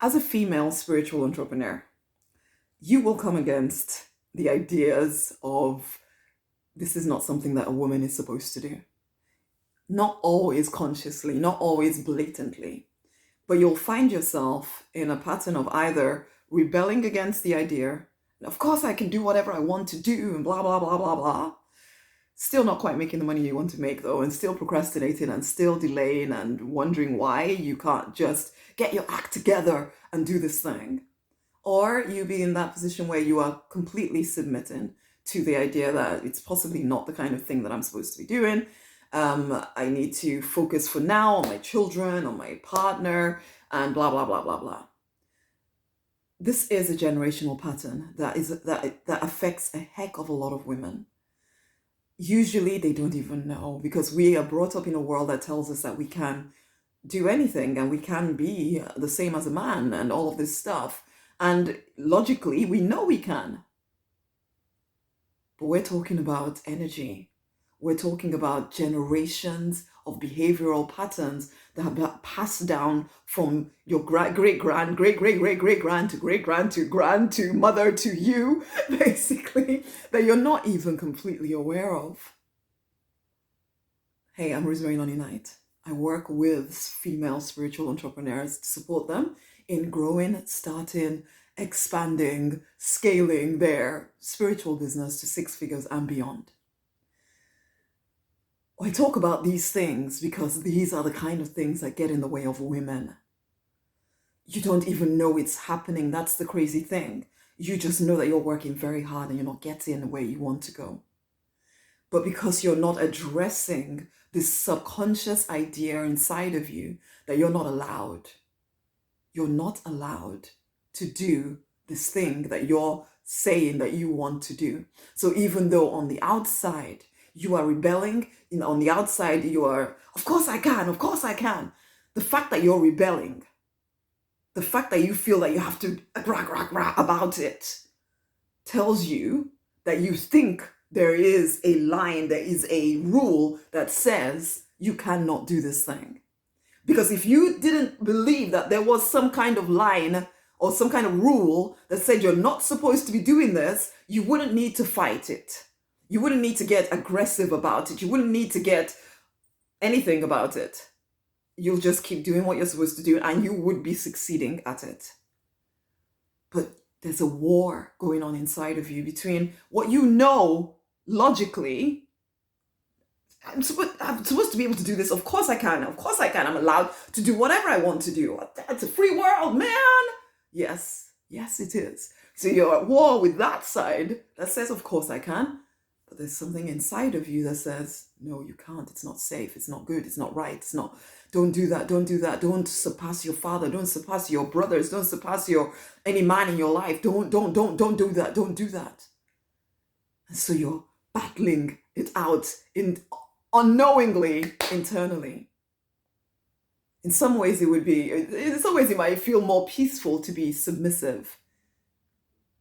As a female spiritual entrepreneur, you will come against the ideas of this is not something that a woman is supposed to do. Not always consciously, not always blatantly, but you'll find yourself in a pattern of either rebelling against the idea, of course I can do whatever I want to do, and blah, blah, blah, blah, blah. Still not quite making the money you want to make though, and still procrastinating and still delaying and wondering why you can't just get your act together and do this thing. Or you be in that position where you are completely submitting to the idea that it's possibly not the kind of thing that I'm supposed to be doing. I need to focus for now on my children, on my partner, and blah, blah, blah, blah, blah. This is a generational pattern that affects a heck of a lot of women. Usually they don't even know because we are brought up in a world that tells us that we can do anything and we can be the same as a man and all of this stuff. And logically, we know we can. But we're talking about energy. We're talking about generations of behavioral patterns that have been passed down from your great-grand, great-great-great-great-grand to great-grand to grand to mother to you, basically, that you're not even completely aware of. Hey, I'm Rosemary, Nonny. I work with female spiritual entrepreneurs to support them in growing, starting, expanding, scaling their spiritual business to 6 figures and beyond. I talk about these things because these are the kind of things that get in the way of women. You don't even know it's happening. That's the crazy thing. You just know that you're working very hard and you're not getting where you want to go. But because you're not addressing this subconscious idea inside of you that you're not allowed to do this thing that you're saying that you want to do. So even though on the outside you are rebelling, on the outside you are, of course I can. The fact that you're rebelling, the fact that you feel that you have to rah about it, tells you that you think there is a line, there is a rule that says you cannot do this thing. Because if you didn't believe that there was some kind of line or some kind of rule that said you're not supposed to be doing this, you wouldn't need to fight it. You wouldn't need to get aggressive about it. You wouldn't need to get anything about it. You'll just keep doing what you're supposed to do and you would be succeeding at it. But there's a war going on inside of you between what you know logically, I'm supposed to be able to do this. Of course I can. I'm allowed to do whatever I want to do. It's a free world, man. Yes, it is. So you're at war with that side that says, of course I can. But there's something inside of you that says, no, you can't. It's not safe. It's not good. It's not right. It's not. Don't do that. Don't do that. Don't surpass your father. Don't surpass your brothers. Don't surpass any man in your life. Don't do that. Don't do that. And so you're battling it out unknowingly, internally. In some ways it might feel more peaceful to be submissive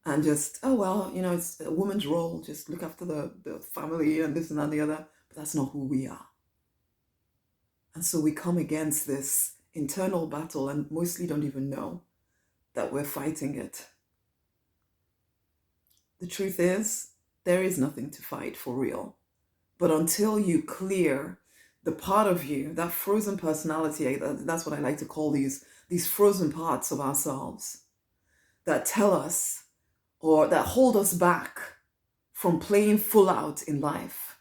and just, oh, well, it's a woman's role, just look after the family and this and that and the other. But that's not who we are. And so we come against this internal battle and mostly don't even know that we're fighting it. The truth is, there is nothing to fight for real. But until you clear the part of you, that frozen personality, that's what I like to call these frozen parts of ourselves that tell us or that hold us back from playing full out in life.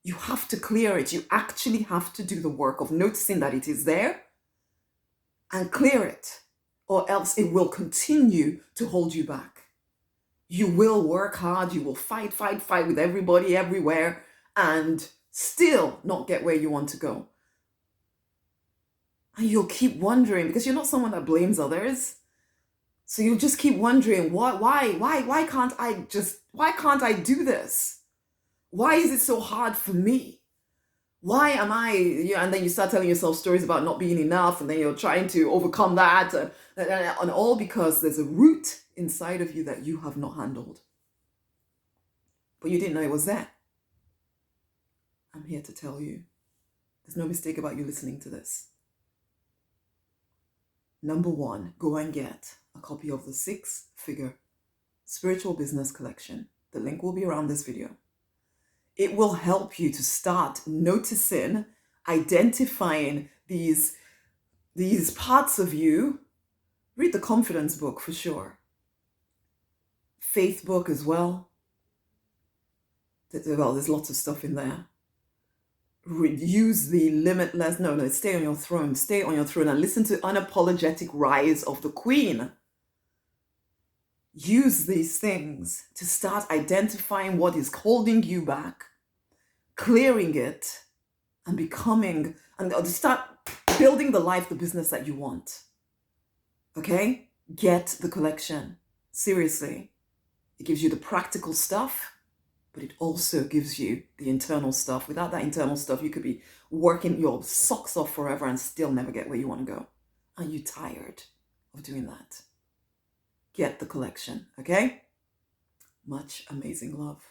You have to clear it. You actually have to do the work of noticing that it is there and clear it, or else it will continue to hold you back. You will work hard, you will fight with everybody, everywhere, and still not get where you want to go. And you'll keep wondering, because you're not someone that blames others. So you'll just keep wondering, why can't I do this? Why is it so hard for me? Why am I, and then you start telling yourself stories about not being enough, and then you're trying to overcome that, and all because there's a root inside of you that you have not handled. But you didn't know it was there. I'm here to tell you, there's no mistake about you listening to this. Number one, go and get a copy of the 6-Figure Spiritual Business Collection. The link will be around this video. It will help you to start noticing, identifying these parts of you. Read the confidence book for sure. Faith book as well. Well, there's lots of stuff in there. Use the limitless, stay on your throne. Stay on your throne and listen to Unapologetic Rise of the Queen. Use these things to start identifying what is holding you back, clearing it, and becoming, and start building the life, the business that you want. Okay? Get the collection. Seriously. It gives you the practical stuff, but it also gives you the internal stuff. Without that internal stuff, you could be working your socks off forever and still never get where you want to go. Are you tired of doing that? Get the collection, okay? Much amazing love.